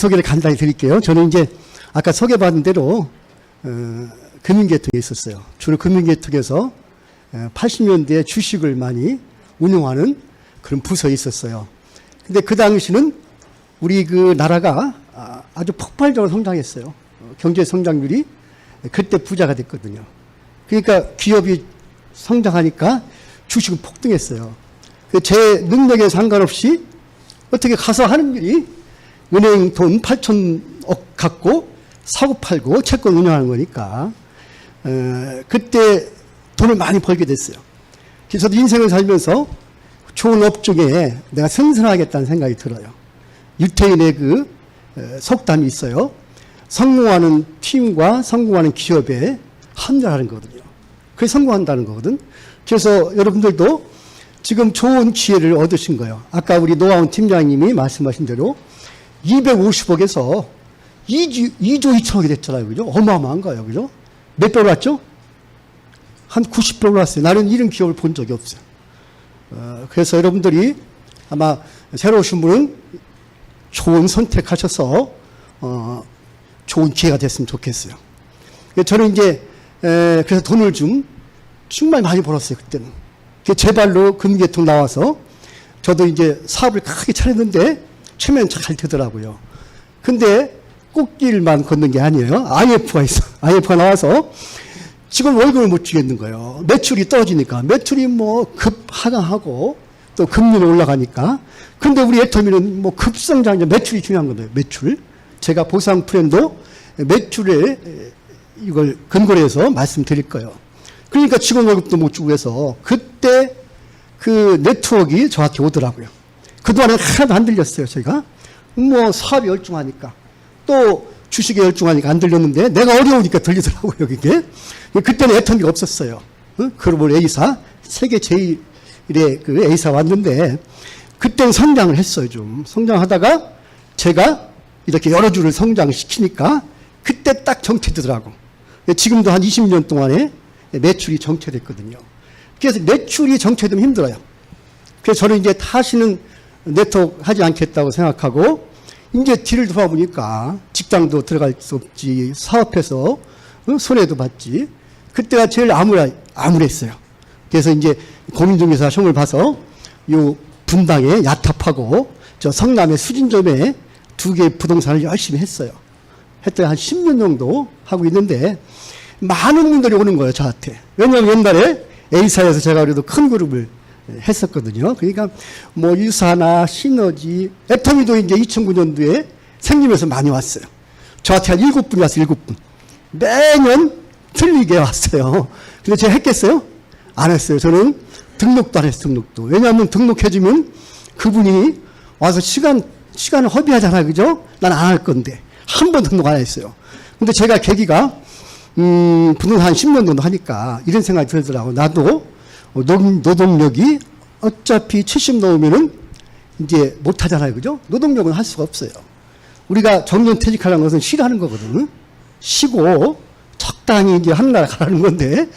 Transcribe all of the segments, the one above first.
소개를 간단히 드릴게요. 저는 이제 아까 소개받은 대로 금융계통에 있었어요. 주로 금융계통에서 80년대에 주식을 많이 운용하는 그런 부서에 있었어요. 근데 그 당시는 우리 그 나라가 아주 폭발적으로 성장했어요. 경제 성장률이 그때 부자가 됐거든요. 그러니까 기업이 성장하니까 주식은 폭등했어요. 제 능력에 상관없이 어떻게 가서 하는 일이 은행 돈 8천억 갖고 사고 팔고 채권 운영하는 거니까 그때 돈을 많이 벌게 됐어요. 그래서 인생을 살면서 좋은 업종에 내가 승선하겠다는 생각이 들어요. 유태인의 그 속담이 있어요. 성공하는 팀과 성공하는 기업에 합류하는 거거든요. 그게 성공한다는 거거든. 그래서 여러분들도 지금 좋은 기회를 얻으신 거예요. 아까 우리 노아운 팀장님이 말씀하신 대로 250억에서 2조 2천억이 됐잖아요. 그죠? 어마어마한 거예요. 그죠? 몇 배 올랐죠? 한 90배 올랐어요. 나는 이런 기업을 본 적이 없어요. 그래서 여러분들이 아마 새로 오신 분은 좋은 선택하셔서 좋은 기회가 됐으면 좋겠어요. 저는 이제 그래서 돈을 좀 정말 많이 벌었어요. 그때는. 제 발로 금계통 나와서 저도 이제 사업을 크게 차렸는데 처음에는 잘 되더라고요. 근데 꽃길만 걷는 게 아니에요. IMF가 있어. IMF가 나와서 지금 월급을 못 주겠는 거예요. 매출이 떨어지니까. 매출이 뭐 급하강하고 또 금리는 올라가니까. 근데 우리 애터미는 뭐 급성장, 매출이 중요한 거예요. 매출. 제가 보상 프렌도 매출에 이걸 근거로 해서 말씀드릴 거예요. 그러니까 직원 월급도 못 주고 해서 그때 그 네트워크가 저한테 오더라고요. 그동안에 하나도 안 들렸어요. 제가 뭐 사업에 열중하니까 또 주식에 열중하니까 안 들렸는데 내가 어려우니까 들리더라고요. 이게 그때는 애터미가 없었어요. 글로벌 A사 세계 제1의 그 A사 왔는데 그때는 성장을 했어요. 좀 성장하다가 제가 이렇게 여러 주를 성장시키니까 그때 딱 정체되더라고. 지금도 한 20년 동안에 매출이 정체됐거든요. 그래서 매출이 정체되면 힘들어요. 그래서 저는 이제 다시는 네트워크 하지 않겠다고 생각하고 이제 뒤를 돌아보니까 직장도 들어갈 수 없지, 사업해서 손해도 봤지. 그때가 제일 암울했어요. 그래서 이제 공인중개사 시험을 봐서 요 분당에 야탑하고 저 성남의 수진점에 2개의 부동산을 열심히 했어요. 했더니 한 10년 정도 하고 있는데 많은 분들이 오는 거예요, 저한테. 왜냐하면 옛날에 A사에서 제가 그래도 큰 그룹을 했었거든요. 그러니까 뭐 유사나 시너지, 애터미도 이제 2009년도에 생기면서 많이 왔어요. 저한테 한 7분이 왔어요, 7분. 매년 틀리게 왔어요. 근데 제가 했겠어요? 안 했어요. 저는 등록도 안 했어요, 등록도. 왜냐하면 등록해주면 그분이 와서 시간을 허비하잖아요, 그죠? 난 안 할 건데. 한 번 등록 안 했어요. 근데 제가 계기가 부동산 한 10년 정도 하니까 이런 생각이 들더라고요. 나도 노동력이 어차피 70 넘으면은 이제 못 하잖아요. 그죠? 노동력은 할 수가 없어요. 우리가 정년퇴직하라는 것은 쉬라는 거거든요. 쉬고 적당히 이제 하늘나라 가라는 건데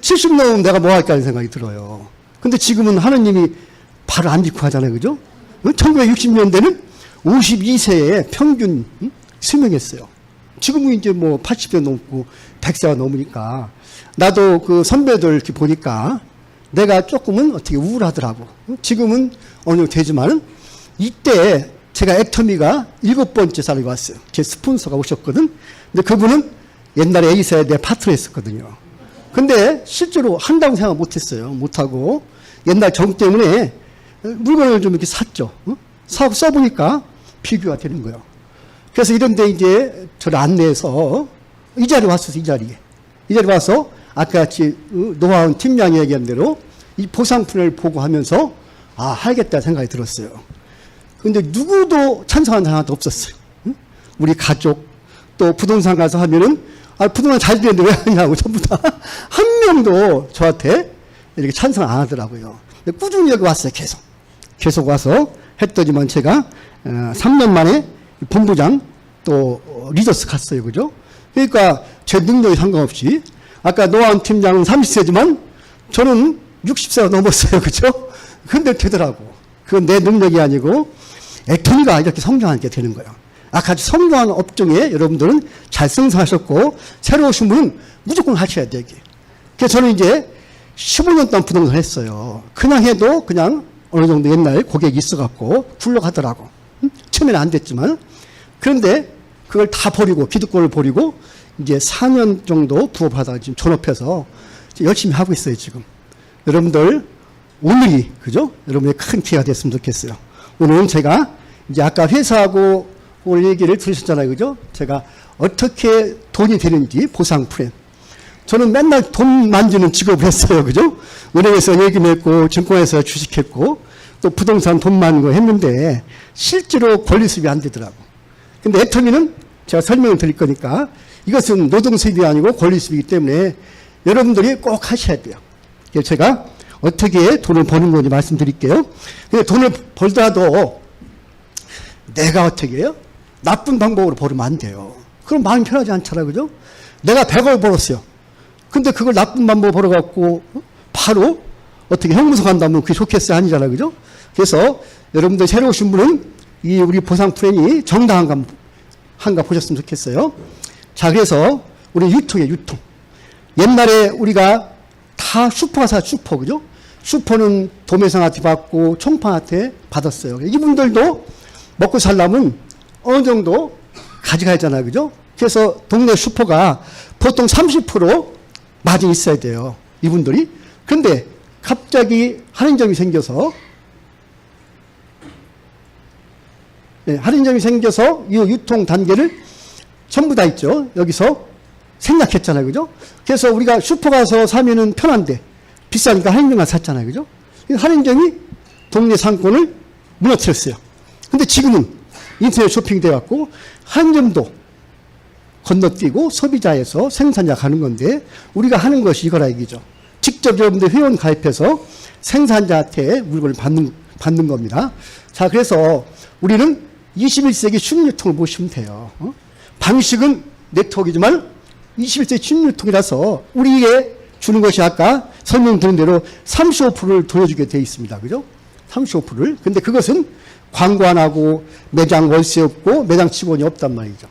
70 넘으면 내가 뭐 할까 하는 생각이 들어요. 근데 지금은 하느님이 발을 안 딛고 하잖아요. 그죠? 1960년대는 52세에 평균 수명했어요. 지금은 이제 뭐 80세 넘고 100세가 넘으니까 나도 그 선배들 이렇게 보니까 내가 조금은 어떻게 우울하더라고. 지금은 어느 정도 되지만은 이때 제가 애터미가 7번째 사람이 왔어요. 제 스폰서가 오셨거든. 근데 그분은 옛날에 A사에 내 파트너 했었거든요. 근데 실제로 한다고 생각 못 했어요. 못하고 옛날 정 때문에 물건을 좀 이렇게 샀죠. 사고 써보니까 비교가 되는 거예요. 그래서 이런데 이제 저를 안내해서 이 자리에 왔었어요. 이 자리에 와서 아까 같이 노아운 팀장이 얘기한 대로 이 보상품을 보고 하면서 하겠다 생각이 들었어요. 근데 누구도 찬성하는 사람도 없었어요. 우리 가족 또 부동산 가서 하면은 부동산 잘 되는데 왜 하냐고 전부 다 한 명도 저한테 이렇게 찬성 안 하더라고요. 근데 꾸준히 여기 왔어요. 계속 와서 했더니만 제가 3년 만에 본부장 또 리더스 갔어요. 그죠? 그러니까 제 능력이 상관없이 아까 노아운 팀장은 30세지만 저는 60세가 넘었어요. 그죠? 근데 되더라고. 그건 내 능력이 아니고 애터미가 이렇게 성장하게 되는 거예요. 아까 성공한 업종에 여러분들은 잘 성장하셨고, 새로 오신 분은 무조건 하셔야 되게. 그래서 저는 이제 15년 동안 부동산을 했어요. 그냥 해도 그냥 어느 정도 옛날 고객이 있어갖고 굴러가더라고. 처음에는 안 됐지만. 그런데 그걸 다 버리고, 기득권을 버리고, 이제 4년 정도 부업하다가 지금 존업해서 열심히 하고 있어요, 지금. 여러분들, 오늘이, 그죠? 여러분의 큰 기회가 됐으면 좋겠어요. 오늘은 제가 이제 아까 회사하고 오늘 얘기를 들으셨잖아요, 그죠? 제가 어떻게 돈이 되는지 보상 프레임. 저는 맨날 돈 만지는 직업을 했어요, 그죠? 은행에서 예금했고, 증권에서 주식했고, 또 부동산 돈 많은 거 했는데, 실제로 권리 수입이 안 되더라고. 근데 애터미는 제가 설명을 드릴 거니까, 이것은 노동 수입이 아니고 권리 수입이기 때문에 여러분들이 꼭 하셔야 돼요. 그래서 제가 어떻게 돈을 버는 건지 말씀드릴게요. 근데 돈을 벌더라도 내가 어떻게 해요? 나쁜 방법으로 벌으면 안 돼요. 그럼 마음이 편하지 않잖아요, 그죠? 내가 100을 벌었어요. 근데 그걸 나쁜 방법으로 벌어갖고 바로 어떻게 형무소 간다면 그게 좋겠어요? 아니잖아요, 그죠? 그래서 여러분들 새로 오신 분은 이 우리 보상 프레임이 정당한가 보셨으면 좋겠어요. 자, 그래서 우리 유통이에요, 유통. 옛날에 우리가 다 슈퍼사 슈퍼, 그죠? 슈퍼는 도매상한테 받고 총판한테 받았어요. 이분들도 먹고 살려면 어느 정도 가져가야 하잖아요, 그죠? 그래서 동네 슈퍼가 보통 30% 마진이 있어야 돼요, 이분들이. 그런데 갑자기 할인점이 생겨서, 할인점이 생겨서 이 유통 단계를 전부 다 있죠. 여기서 생략했잖아요, 그죠? 그래서 우리가 슈퍼 가서 사면은 편한데 비싸니까 할인점만 샀잖아요, 그죠? 할인점이 동네 상권을 무너뜨렸어요. 근데 지금은 인터넷 쇼핑이 돼갖고 할인점도 건너뛰고 소비자에서 생산자 가는 건데, 우리가 하는 것이 이거라 얘기죠. 직접 여러분들 회원 가입해서 생산자한테 물건을 받는 겁니다. 자, 그래서 우리는 21세기 순유통을 보시면 돼요. 방식은 네트워크이지만 21세기 순유통이라서 우리에게 주는 것이 아까 설명드린 대로 35%를 돌려주게 되어 있습니다. 그죠? 35%를. 근데 그것은 광고 안 하고 매장 월세 없고 매장 직원이 없단 말이죠.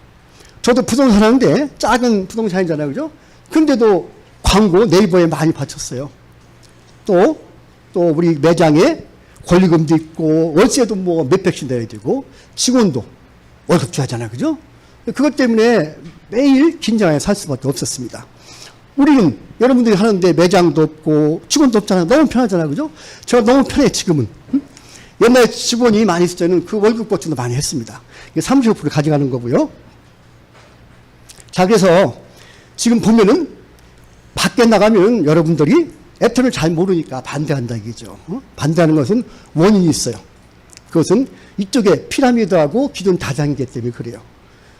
저도 부동산 하는데 작은 부동산이잖아요, 그죠? 근데도 광고 네이버에 많이 바쳤어요. 또 우리 매장에 권리금도 있고 월세도 뭐 몇백씩 내야 되고 직원도 월급 줘야 하잖아요, 그죠? 그것 때문에 매일 긴장해 살 수밖에 없었습니다. 우리는 여러분들이 하는데 매장도 없고 직원도 없잖아요. 너무 편하잖아요, 그죠? 제가 너무 편해 지금은. 옛날에 직원이 많이 있을 때는 그 월급 보충도 많이 했습니다. 이게 35% 가져가는 거고요. 자, 그래서 지금 보면은 밖에 나가면 여러분들이 애터미를 잘 모르니까 반대한다 이거죠. 반대하는 것은 원인이 있어요. 그것은 이쪽에 피라미드하고 기존 다단계 때문에 그래요.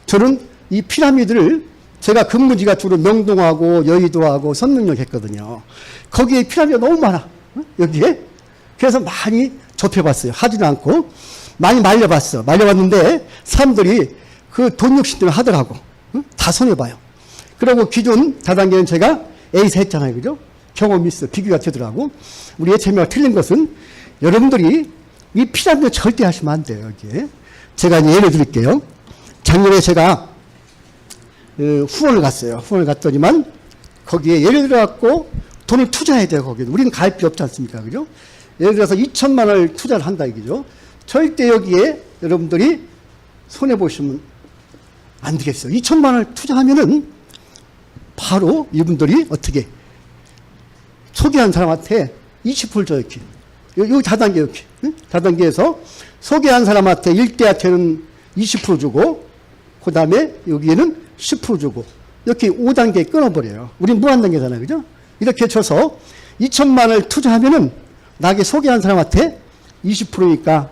저는 이 피라미드를 제가 근무지가 주로 명동하고 여의도하고 선릉역 했거든요. 거기에 피라미드가 너무 많아. 여기에. 그래서 많이 접해봤어요. 하지도 않고. 많이 말려봤어. 말려봤는데 사람들이 그 돈 욕심 때문에 하더라고. 다 손해봐요. 그리고 기존 다단계는 제가 A사 했잖아요, 그죠? 경험이 있어. 비교가 되더라고. 우리 애터미가 틀린 것은 여러분들이 이 피라미드 절대 하시면 안 돼요, 여기에. 제가 이제 예를 드릴게요. 작년에 제가 후원을 갔어요. 후원을 갔더니만 거기에 예를 들어갖고 돈을 투자해야 돼요, 거기에. 우리는 가입비 없지 않습니까, 그죠? 예를 들어서 2천만 원을 투자를 한다, 이거죠. 절대 여기에 여러분들이 손해보시면 안 되겠어요. 2천만 원을 투자하면은 바로 이분들이 어떻게 소개한 사람한테 20% 줘, 이렇게. 여기 다단계, 이렇게. 응? 다단계에서 소개한 사람한테 1대한테는 20% 주고, 그 다음에 여기에는 10% 주고, 이렇게 5단계 끊어버려요. 우린 무한단계잖아요, 그죠? 이렇게 쳐서 2천만 원을 투자하면은 나에게 소개한 사람한테 20%니까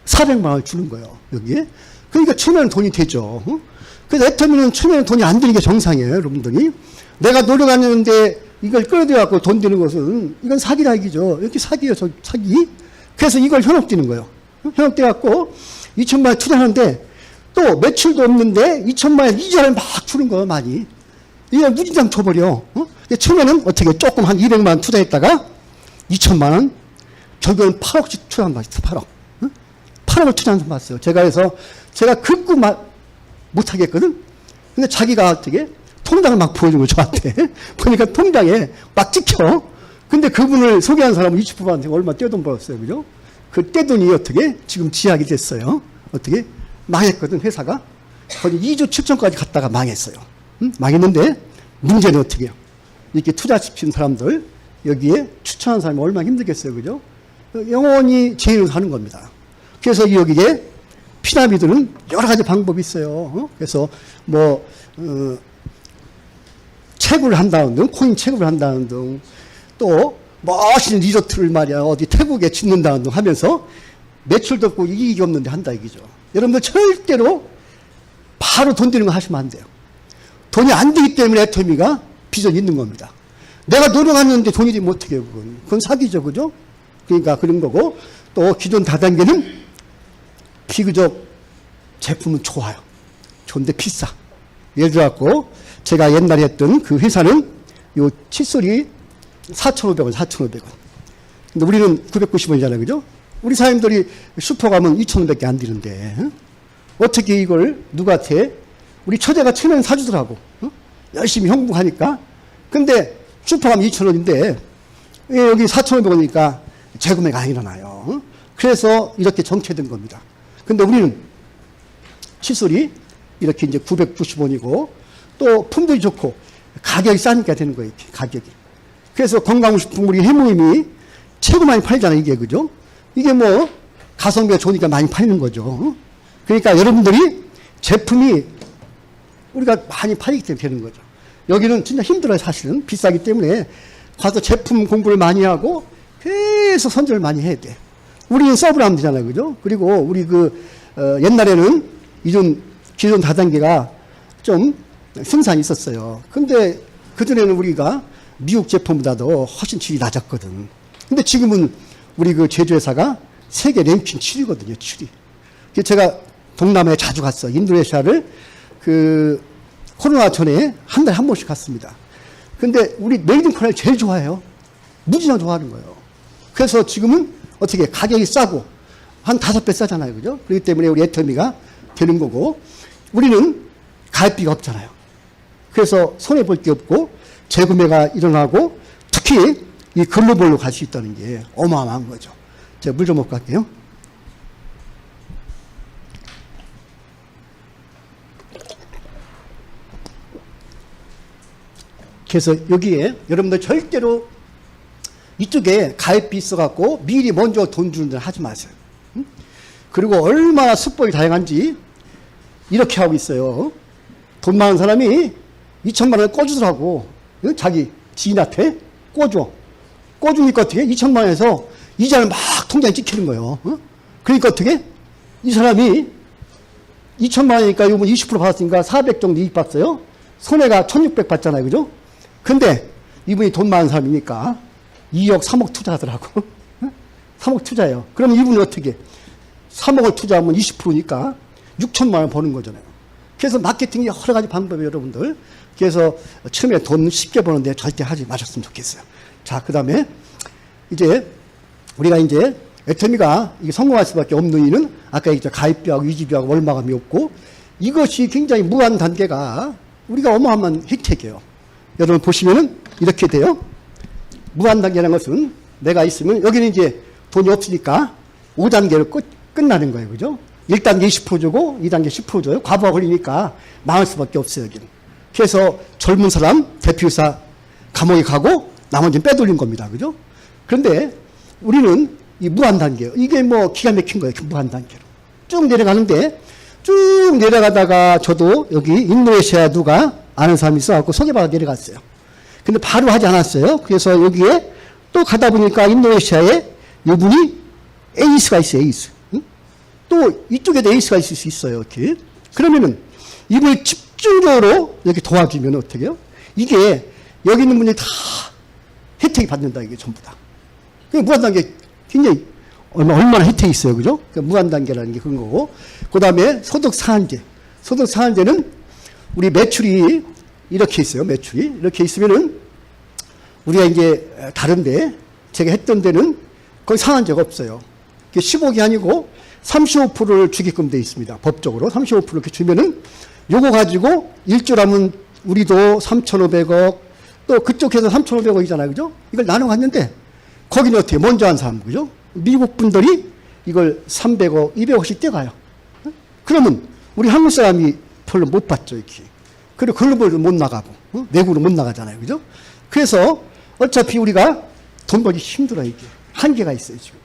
400만 원을 주는 거예요, 여기에. 그러니까 처음에는 돈이 되죠. 그래서 애터미는 처음에는 돈이 안 드는 게 정상이에요, 여러분들이. 내가 노력하는데 이걸 끌어들여갖고 돈 드는 것은 이건 사기라 이기죠. 이렇게 사기예요, 사기. 그래서 이걸 현혹되는 거예요. 현혹돼갖고 2천만 원 투자하는데 또 매출도 없는데 2천만 원 이자를 막 주는 거예요, 많이. 이거 무진장 줘버려. 처음에는 어떻게 조금 한 200만 원 투자했다가 2천만 원, 결국은 8억씩 투자한 거 있어요, 8억. 8억을 투자한 거 봤어요. 제가 해서 제가 극구 못 하겠거든. 근데 자기가 어떻게 통장을 막 보여준 거 저한테. 보니까 통장에 막 찍혀. 근데 그분을 소개한 사람은 20%한테 얼마 떼돈 벌었어요. 그죠? 그 떼돈이 어떻게 지금 지약이 됐어요. 어떻게 망했거든, 회사가. 거의 2조 7천까지 갔다가 망했어요. 망했는데 문제는 어떻게 해요? 이렇게 투자시킨 사람들 여기에 추천한 사람이 얼마나 힘들겠어요. 그죠? 영원히 죄인으로 사는 겁니다. 그래서 여기에 피라미드는 여러 가지 방법이 있어요. 그래서 뭐 채굴을 한다는 등, 코인 채굴을 한다는 등, 또 멋있는 리조트를 말이야 어디 태국에 짓는다는 등 하면서 매출도 없고 이익이 없는데 한다 이기죠. 여러분들 절대로 바로 돈 되는 거 하시면 안 돼요. 돈이 안 되기 때문에 애터미가 비전이 있는 겁니다. 내가 노력하는데 돈이 되면 어떻게 해요, 그건. 그건 사기죠, 그죠? 그러니까 그런 거고, 또 기존 다단계는 비교적 제품은 좋아요. 좋은데 비싸. 예를 들어갖고, 제가 옛날에 했던 그 회사는 요 칫솔이 4,500원, 4,500원. 근데 우리는 990원이잖아요, 그죠? 우리 사람들이 슈퍼 가면 2,000원밖에 안 드는데, 어떻게 이걸 누구한테, 우리 처제가 1,000원 사주더라고. 열심히 형국하니까. 근데 슈퍼 가면 2,000원인데, 여기 4,500원이니까 재구매가 안 일어나요. 그래서 이렇게 정체된 겁니다. 근데 우리는 칫솔이 이렇게 이제 990원이고, 또 품질이 좋고, 가격이 싸니까 되는 거예요, 이렇게 가격이. 그래서 건강식품 우리 해모임이 최고 많이 팔잖아요, 이게, 그죠? 이게 뭐, 가성비가 좋으니까 많이 팔리는 거죠. 그러니까 여러분들이 제품이 우리가 많이 팔리기 때문에 되는 거죠. 여기는 진짜 힘들어요, 사실은. 비싸기 때문에 가서 제품 공부를 많이 하고 계속 선전을 많이 해야 돼. 우리는 서브를 하면 되잖아요, 그죠? 그리고 우리 옛날에는 기존 다단계가 좀 생산이 있었어요. 근데 그전에는 우리가 미국 제품보다도 훨씬 질이 낮았거든. 근데 지금은 우리 제조회사가 세계 랭킹 7위거든요, 7위. 그래서 제가 동남아에 자주 갔어요. 인도네시아를 코로나 전에 한 달에 한 번씩 갔습니다. 근데 우리 메이드 인 코리아를 제일 좋아해요. 무지장 좋아하는 거예요. 그래서 지금은 어떻게 가격이 싸고 한 5배 싸잖아요. 그죠? 그렇기 때문에 우리 애터미가 되는 거고, 우리는 가입비가 없잖아요. 그래서 손해볼 게 없고 재구매가 일어나고, 특히 이 글로벌로 갈 수 있다는 게 어마어마한 거죠. 제가 물 좀 먹고 갈게요. 그래서 여기에 여러분들 절대로 이쪽에 가입비 있어갖고 미리 먼저 돈 주는 데는 하지 마세요. 그리고 얼마나 수법이 다양한지 이렇게 하고 있어요. 돈 많은 사람이 2천만 원을 꿔주더라고. 자기 지인한테 꿔줘. 꿔주니까 어떻게? 2천만 원에서 이자를 막 통장에 찍히는 거예요. 그러니까 어떻게? 이 사람이 2천만 원이니까 요번 20% 받았으니까 400 정도 이익 봤어요. 손해가 1,600 받잖아요. 그죠? 근데 이분이 돈 많은 사람이니까 2억, 3억 투자하더라고. 3억 투자해요. 그럼 이분이 어떻게? 3억을 투자하면 20%니까 6천만 원 버는 거잖아요. 그래서 마케팅이 여러 가지 방법이 여러분들. 그래서 처음에 돈 쉽게 버는데 절대 하지 마셨으면 좋겠어요. 자, 그 다음에 이제 우리가 이제 애터미가 이게 성공할 수밖에 없는 이유는 아까 얘기했죠. 가입비하고 유지비하고 월마감이 없고, 이것이 굉장히 무한 단계가 우리가 어마어마한 혜택이에요. 여러분 보시면은 이렇게 돼요. 무한 단계라는 것은 내가 있으면 여기는 이제 돈이 없으니까 5단계로 끝나는 거예요. 그죠? 1단계 20% 주고 2단계 10% 줘요. 과부하 걸리니까 망할 수밖에 없어요. 여기는. 그래서 젊은 사람 대표이사 감옥에 가고 나머지는 빼돌린 겁니다. 그죠? 그런데 우리는 이 무한 단계예요. 이게 뭐 기가 막힌 거예요. 무한 단계로. 쭉 내려가는데, 쭉 내려가다가 저도 여기 인도네시아 누가 아는 사람이 있어갖고 소개받아 내려갔어요. 근데 바로 하지 않았어요. 그래서 여기에 또 가다 보니까 인도네시아에 이분이 에이스가 있어요, 에이스. 응? 또 이쪽에도 에이스가 있을 수 있어요, 이렇게. 그러면은 이분이 집중적으로 이렇게 도와주면 어떻게 해요? 이게 여기 있는 분이 다 혜택이 받는다, 이게 전부 다. 그 무한단계 굉장히 얼마나 혜택이 있어요, 그죠? 그러니까 무한단계라는 게 그런 거고. 그 다음에 소득 상한제. 소득 상한제는 우리 매출이 이렇게 있어요, 매출이. 이렇게 있으면은 우리가 이제 다른데 제가 했던 데는 거의 상한제가 없어요. 15억이 아니고 35%를 주게끔 돼 있습니다. 법적으로 35% 이렇게 주면은 요거 가지고 1조라면 우리도 3,500억, 또 그쪽에서 3,500억이잖아요. 그죠? 이걸 나눠 갔는데, 거기는 어떻게, 먼저 한 사람, 그죠? 미국 분들이 이걸 300억, 200억씩 떼가요. 그러면 우리 한국 사람이 별로 못 받죠, 이렇게. 그리고 글로벌도 못 나가고, 내국으로 못 나가잖아요. 그죠? 그래서 어차피 우리가 돈 벌기 힘들어요, 이게. 한계가 있어요, 지금.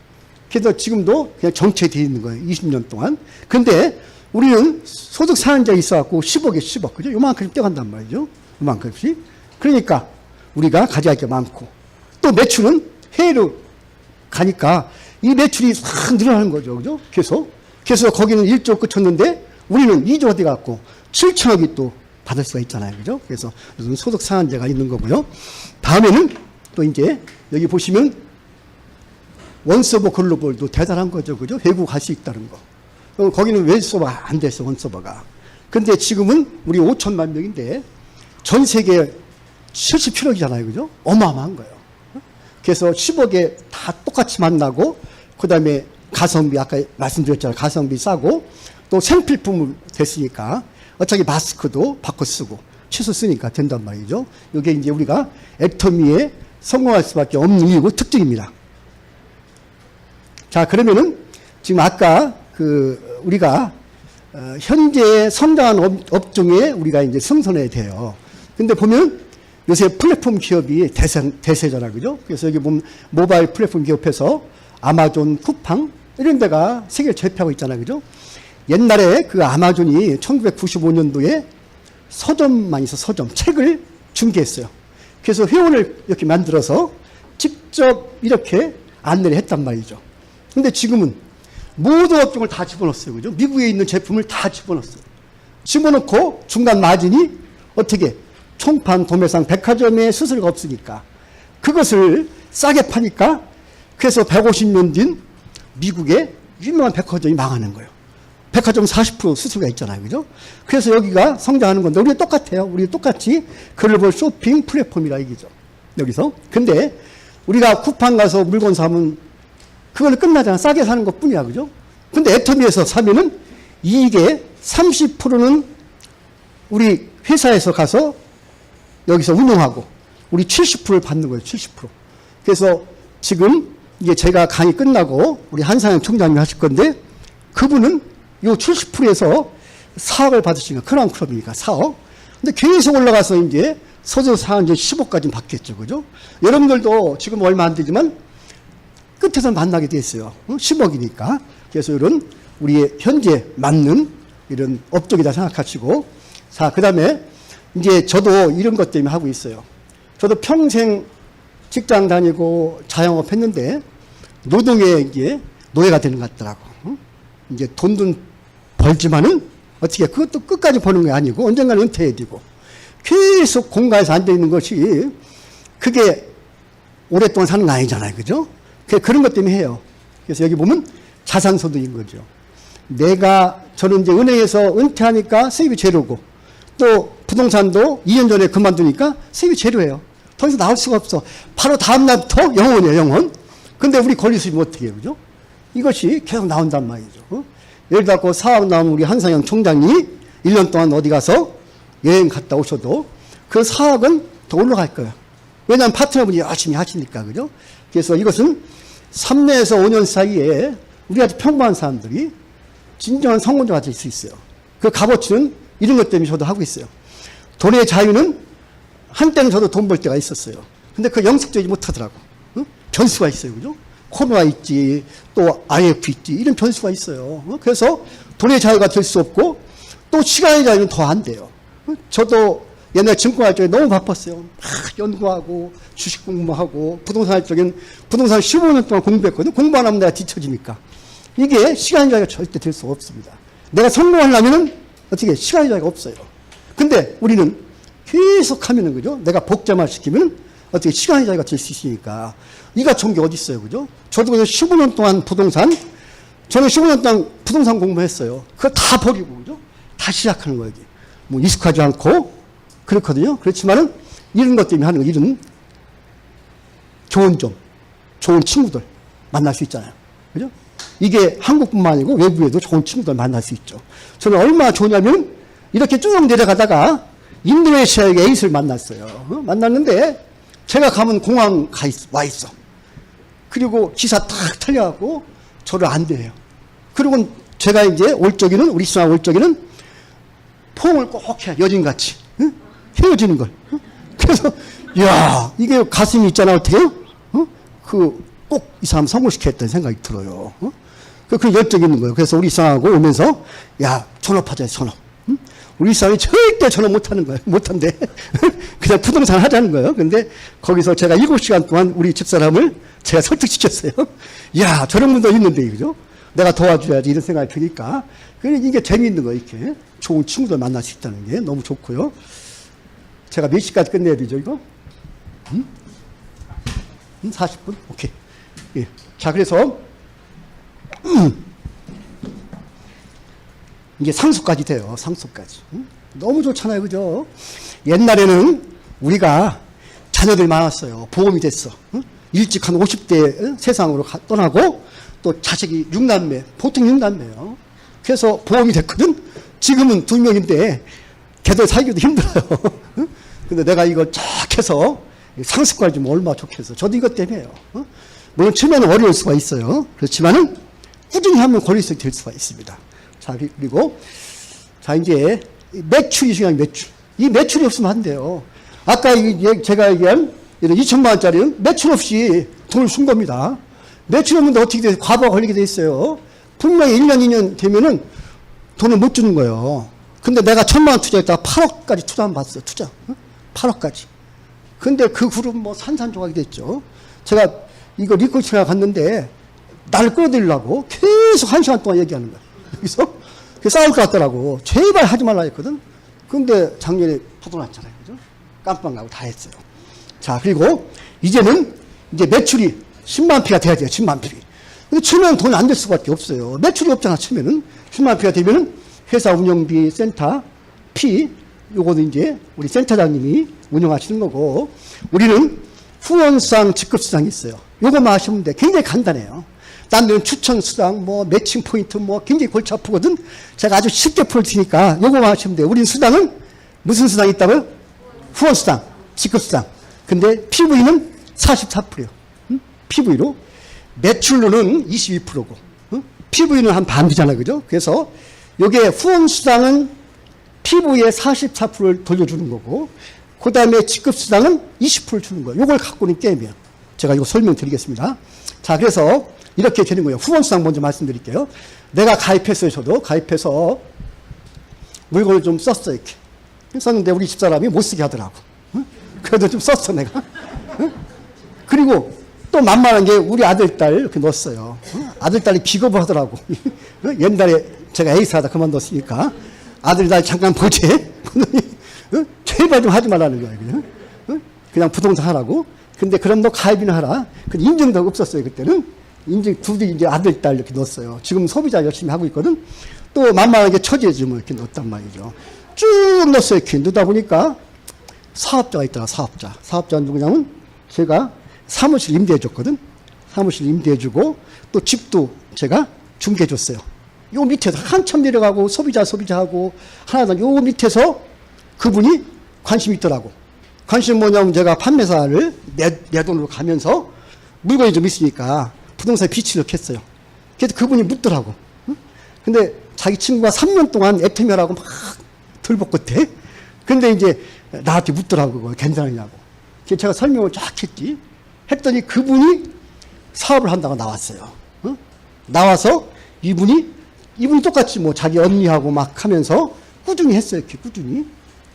그래서 지금도 그냥 정체되어 있는 거예요, 20년 동안. 근데 우리는 소득 상한제가 있어갖고 10억에 10억, 그죠? 요만큼씩 떼간단 말이죠. 요만큼씩. 그러니까 우리가 가져야 할 게 많고, 또 매출은 해외로 가니까 이 매출이 확 늘어나는 거죠, 그죠? 그래서 거기는 1조 끝쳤는데 우리는 2조가 돼갖고 7천억이 또 받을 수가 있잖아요, 그죠? 그래서 무슨 소득 상한제가 있는 거고요. 다음에는 또 이제 여기 보시면 원서버 글로벌도 대단한 거죠, 그죠? 외국 갈 수 있다는 거. 거기는 왼서버가 안 됐어, 원서버가. 근데 지금은 우리 5천만 명인데 전 세계 77억이잖아요, 그죠? 어마어마한 거예요. 그래서 10억에 다 똑같이 만나고, 그 다음에 가성비, 아까 말씀드렸잖아요. 가성비 싸고, 또 생필품을 됐으니까, 어차피 마스크도 바꿔 쓰고, 취소 쓰니까 된단 말이죠. 이게 이제 우리가 애터미에 성공할 수밖에 없는 이유고 특징입니다. 자, 그러면은, 지금 아까 우리가, 현재 성장한 업종에 우리가 이제 승선해야 돼요. 근데 보면, 요새 플랫폼 기업이 대세잖아, 그죠? 그래서 여기 보면 모바일 플랫폼 기업에서 아마존, 쿠팡, 이런 데가 세계를 제패하고 있잖아요, 그죠? 옛날에 그 아마존이 1995년도에 서점만 있어, 서점. 책을 중개했어요. 그래서 회원을 이렇게 만들어서 직접 이렇게 안내를 했단 말이죠. 근데 지금은 모든 업종을 다 집어넣었어요, 그죠? 미국에 있는 제품을 다 집어넣었어요. 집어넣고 중간 마진이 어떻게 총판, 도매상, 백화점에 수수료가 없으니까 그것을 싸게 파니까 그래서 150년 뒤인 미국의 유명한 백화점이 망하는 거예요. 백화점 40% 수수료가 있잖아요, 그죠? 그래서 여기가 성장하는 건데 우리가 똑같아요. 우리 똑같이 글로벌 쇼핑 플랫폼이라 얘기죠. 여기서. 근데 우리가 쿠팡 가서 물건 사면 그걸로 끝나잖아. 싸게 사는 것 뿐이야, 그죠? 근데 애터미에서 사면은 이익의 30%는 우리 회사에서 가서 여기서 운영하고 우리 70%를 받는 거예요. 70%. 그래서 지금 이게 제가 강의 끝나고 우리 한상현 총장님이 하실 건데 그분은 요 70%에서 4억을 받으시니까 크라운클럽이니까 4억. 근데 계속 올라가서 이제 소득상한제 10억까지 받겠죠. 그죠? 여러분들도 지금 얼마 안 되지만 끝에서 만나게 됐어요. 10억이니까. 그래서 이런 우리의 현재 맞는 이런 업종이다 생각하시고. 자, 그 다음에 이제 저도 이런 것 때문에 하고 있어요. 저도 평생 직장 다니고 자영업 했는데 노동에 이제 노예가 되는 것 같더라고. 이제 돈도 벌지만은 어떻게 그것도 끝까지 버는 게 아니고 언젠가는 은퇴해야 되고 계속 공가에서 앉아 있는 것이 그게 오랫동안 사는 거 아니잖아요. 그죠? 그런 것 때문에 해요. 그래서 여기 보면 자산소득인 거죠. 저는 이제 은행에서 은퇴하니까 세입이 제로고 또 부동산도 2년 전에 그만두니까 세입이 제로예요. 더 이상 나올 수가 없어. 바로 다음날부터 영원이에요, 영원. 근데 우리 권리수입이 어떻게 해요, 그죠? 이것이 계속 나온단 말이죠. 예를 들어 사업 나오면 우리 한상현 총장이 1년 동안 어디 가서 여행 갔다 오셔도 그 사업은 더 올라갈 거예요. 왜냐하면 파트너분이 열심히 하시니까, 그죠? 그래서 이것은 3년에서 5년 사이에 우리 같은 평범한 사람들이 진정한 성공자가 될 수 있어요. 그 값어치는 이런 것 때문에 저도 하고 있어요. 돈의 자유는 한때는 저도 돈 벌 때가 있었어요. 근데 그 영속되지 못하더라고. 응? 변수가 있어요. 그죠? 코로나 있지, 또 IF 있지, 이런 변수가 있어요. 그래서 돈의 자유가 될 수 없고, 또 시간의 자유는 더 안 돼요. 저도 옛날 증권할 적에 너무 바빴어요. 막 연구하고, 주식 공부하고, 부동산 할 적엔 부동산 15년 동안 공부했거든요. 공부 안 하면 내가 뒤처지니까. 이게 시간의 자유가 절대 될 수 없습니다. 내가 성공하려면은 어떻게 시간의 자유가 없어요. 근데 우리는 계속 하면은, 그죠? 내가 복잡화 시키면 어떻게 시간의 자유가 될 수 있으니까. 이가 좋은 게 어디 있어요, 그죠? 저도 그냥 15년 동안 저는 15년 동안 부동산 공부했어요. 그거 다 버리고, 그죠? 다 시작하는 거예요, 이게. 뭐 익숙하지 않고, 그렇거든요. 그렇지만은, 이런 것 때문에 하는 거, 이런 좋은 친구들 만날 수 있잖아요. 그죠? 이게 한국뿐만 아니고 외부에도 좋은 친구들 만날 수 있죠. 저는 얼마나 좋냐면, 이렇게 쭉 내려가다가 인도네시아의 에잇을 만났어요. 만났는데 제가 가면 공항 와 있어. 그리고 기사 탁 털려갖고 저를 안 대해요. 그리고 제가 이제 올 적에는, 우리 신랑 올 적에는 포옹을 꼭 해, 여진같이. 응? 헤어지는 걸. 응? 그래서, 이야, 이게 가슴이 있잖아, 어때요? 꼭 이 사람 성공시켰다는 생각이 들어요. 그 열정이 있는 거예요. 그래서 우리 신랑하고 오면서, 야, 전업하자, 전업. 응? 우리 사람이 절대 전업 못하는 거예요. 못한대. 그냥 부동산 하자는 거예요. 근데 거기서 제가 7시간 동안 우리 집사람을 제가 설득시켰어요. 야, 저런 분도 있는데, 그죠? 내가 도와줘야지 이런 생각이 드니까. 이게 재미있는 거예요. 이렇게 좋은 친구들 만날 수 있다는 게 너무 좋고요. 제가 몇 시까지 끝내야 되죠, 이거? 40분? 오케이. 예. 자, 그래서 이게 상속까지 돼요. 상속까지. 너무 좋잖아요. 그죠? 옛날에는 우리가 자녀들 많았어요. 보험이 됐어. 일찍 한 50대 세상으로 떠나고 또 자식이 6남매, 보통 6남매예요. 그래서 보험이 됐거든. 지금은 2명인데 걔들 살기도 힘들어요. 근데 내가 이거 쫙 해서 상습까지 좀 얼마나 좋겠어. 저도 이것 때문에요. 물론 처음에는 어려울 수가 있어요. 그렇지만은 꾸준히 하면 권리수익 될 수가 있습니다. 자, 그리고 자, 이제 매출이 중요한 매출. 이 매출이 없으면 안 돼요. 아까 제가 얘기한 이런 2천만 원짜리는 매출 없이 돈을 쓴 겁니다. 매출 없는데 어떻게 돼요? 과부하 걸리게 돼 있어요. 분명히 1년, 2년 되면은 돈을 못 주는 거예요. 근데 내가 1,000만 원 투자했다가 8억까지 투자한 봤어요. 투자. 8억까지. 근데 그 그룹은 뭐 산산조각이 됐죠. 제가 이거 리코치가 갔는데 나를 끌어들이려고 계속 1시간 동안 얘기하는 거야. 여기서 싸울 것 같더라고. 제발 하지 말라 했거든. 근데 작년에 부도났잖아요. 그죠? 깜빡 나고 다 했어요. 자, 그리고 이제는 이제 매출이 10만 피가 돼야 돼요. 10만 피. 근데 처음에는 돈이 안 될 수밖에 없어요. 매출이 없잖아. 처음에는 10만 피가 되면은 회사 운영비, 센터 피, 요거는 이제 우리 센터장님이 운영하시는 거고, 우리는 후원수당, 직급수당이 있어요. 요거만 하시면 돼. 굉장히 간단해요. 딴 데는 추천수당, 뭐 매칭 포인트, 뭐 굉장히 골치 아프거든. 제가 아주 쉽게 풀 테니까 요거만 하시면 돼요. 우린 수당은 무슨 수당이 있다고요? 후원수당, 직급수당. 근데 PV는 44%예요. PV로. 매출로는 22%고, PV는 한 반 되잖아요. 그죠? 그래서 요게 후원수당은 PV의 44%를 돌려주는 거고, 그 다음에 직급수당은 20%를 주는 거예요. 요걸 갖고는 게임이에요. 제가 이거 설명드리겠습니다. 자, 그래서 이렇게 되는 거예요. 후원수당 먼저 말씀드릴게요. 내가 가입했어요. 저도 가입해서 물건을 좀 썼어요. 이렇게 썼는데 우리 집사람이 못 쓰게 하더라고. 그래도 좀 썼어 내가. 그리고 또 만만한 게 우리 아들 딸 이렇게 넣었어요. 아들 딸이 기겁을 하더라고. 옛날에 제가 에이스 하다 그만뒀으니까 아들 딸 잠깐 보지. 제발 좀 하지 말라는 거예요. 그냥 부동산 하라고. 근데 그럼 너 가입이나 하라. 근데 인증도 없었어요. 그때는. 인증 둘이 이제 아들 딸 이렇게 넣었어요. 지금 소비자 열심히 하고 있거든. 또 만만하게 처제주물 이렇게 넣었단 말이죠. 쭉 넣었어요. 이렇게 넣다 보니까 사업자가 있더라. 사업자는 누구냐면 제가 사무실 임대해줬거든. 사무실 임대해주고 또 집도 제가 중개해줬어요. 요 밑에서 한참 내려가고 소비자하고 하나당 요 밑에서 그분이 관심이 있더라고. 관심이 뭐냐면 제가 판매사를 내 돈으로 가면서 물건이 좀 있으니까 부동산에 빛이 넣겠어요. 그래서 그분이 묻더라고. 근데 자기 친구가 3년 동안 애터미하라고 막 들볶었대. 근데 이제 나한테 묻더라고. 그거 괜찮으냐고. 그래서 제가 설명을 쫙 했지. 했더니 그분이 사업을 한다고 나왔어요. 나와서 이분이 똑같이 뭐 자기 언니하고 막 하면서 꾸준히 했어요. 이렇게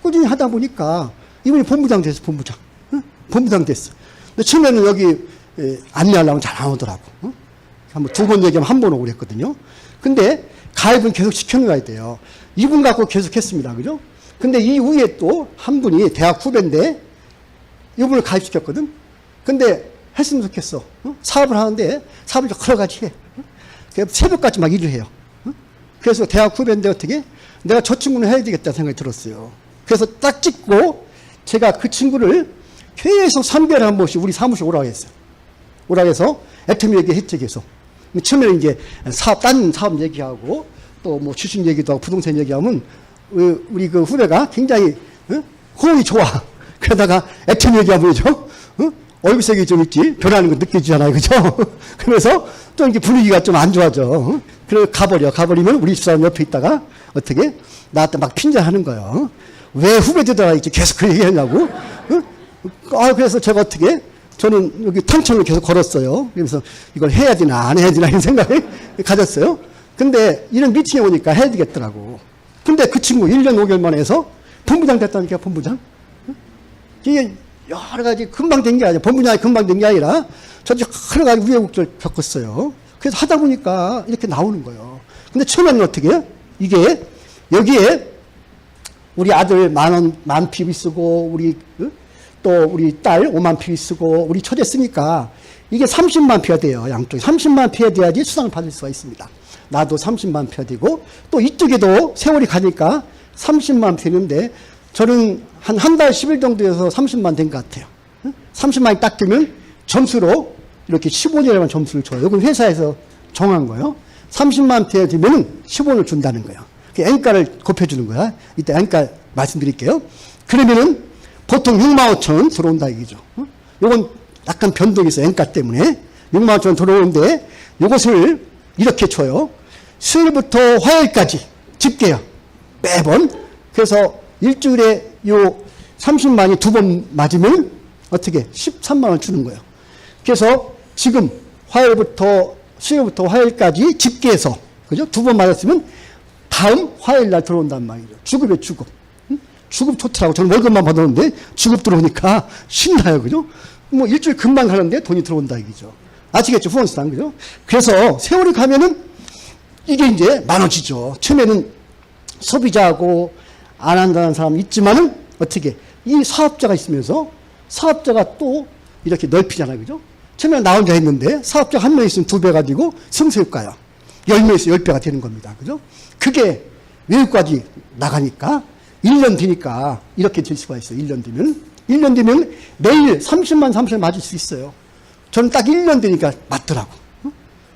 꾸준히 하다 보니까 이분이 본부장 됐어. 본부장 됐어. 근데 처음에는 여기 안내하려면 잘 안 오더라고. 한번 2번 얘기하면 한 번 오고 그랬거든요. 근데 가입은 계속 시켜놓아야 돼요. 이분 갖고 계속 했습니다. 그죠? 근데 이 위에 또 한 분이 대학 후배인데 이분을 가입시켰거든. 근데 했으면 좋겠어. 사업을 하는데 사업을 여러 가지 해. 새벽까지 막 일을 해요. 그래서 대학 후배인데 어떻게? 내가 저 친구는 해야 되겠다는 생각이 들었어요. 그래서 딱 찍고 제가 그 친구를 계속 3개월에 한 번씩 우리 사무실 오라고 했어요. 오라고 해서 애터미 얘기했죠, 계속. 처음에는 이제 딴 사업 얘기하고 또 뭐 주식 얘기도 하고 부동산 얘기하면 우리 그 후배가 굉장히 호응이 좋아. 그러다가 애템 얘기하면 그죠? 얼굴색이 좀 있지 변하는 거 느껴지잖아요, 그죠? 그래서 또 이렇게 분위기가 좀 안 좋아져. 그래서 가버리면 우리 집사람 옆에 있다가 어떻게 나한테 막 핀잔하는 거예요. 왜 후배들다가 이렇게 계속 그 얘기하냐고. 그래서 제가 어떻게 저는 여기 탄천을 계속 걸었어요. 그래서 이걸 해야 되나 안 해야 되나 이런 생각을 가졌어요. 근데 이런 미팅에 오니까 해야 되겠더라고. 근데 그 친구 1년 5개월 만에 해서 본부장 됐다니까, 본부장. 이게 여러 가지 금방 된 게 아니라, 본부장이 금방 된 게 아니라 저도 여러 가지 우여곡절 겪었어요. 그래서 하다 보니까 이렇게 나오는 거예요. 근데 처음에는 어떻게 이게 여기에 우리 아들 10,000 PB 쓰고 우리 또 우리 딸 50,000 PB 쓰고 우리 처제 쓰니까 이게 30만 PB가 돼요. 양쪽에 30만 PB가 돼야지 수당을 받을 수가 있습니다. 나도 30만 PB가 되고 또 이쪽에도 세월이 가니까 30만 되는데 저는 한 달 10일 정도에서 30만 된 것 같아요. 30만이 딱 되면 점수로 이렇게 15년에만 점수를 줘요. 이건 회사에서 정한 거예요. 30만 피해 되면 15년을 준다는 거예요. N가를 곱해주는 거야. 이때 N가 말씀드릴게요. 그러면은 보통 65,000원 들어온다 이거죠. 이건 약간 변동이 있어요. N가 때문에. 65,000원 들어오는데 이것을 이렇게 줘요. 수요일부터 화요일까지 집계요. 매번. 그래서 일주일에 요 30만이 2번 맞으면 어떻게 13만 원 주는 거예요. 그래서 지금 수요일부터 화요일까지 집계해서 그죠? 2번 맞았으면 다음 화요일 날 들어온단 말이죠. 주급에 주급. 주급 좋더라고. 저는 월급만 받았는데 주급 들어오니까 신나요. 그죠? 뭐 일주일 금방 가는데 돈이 들어온다 이거죠. 아시겠죠? 후원수당. 그죠? 그래서 세월이 가면은 이게 이제 많아지죠. 처음에는 소비자하고 안 한다는 사람 있지만은 어떻게 이 사업자가 있으면서 사업자가 또 이렇게 넓히잖아요. 그죠? 처음에 나 혼자 했는데 사업자 한 명 있으면 2배가 되고 승수효과요. 10명 있으면 10배가 되는 겁니다. 그죠? 그게 외국까지 나가니까 1년 되니까 이렇게 될 수가 있어요. 1년 되면 매일 30만 맞을 수 있어요. 저는 딱 1년 되니까 맞더라고.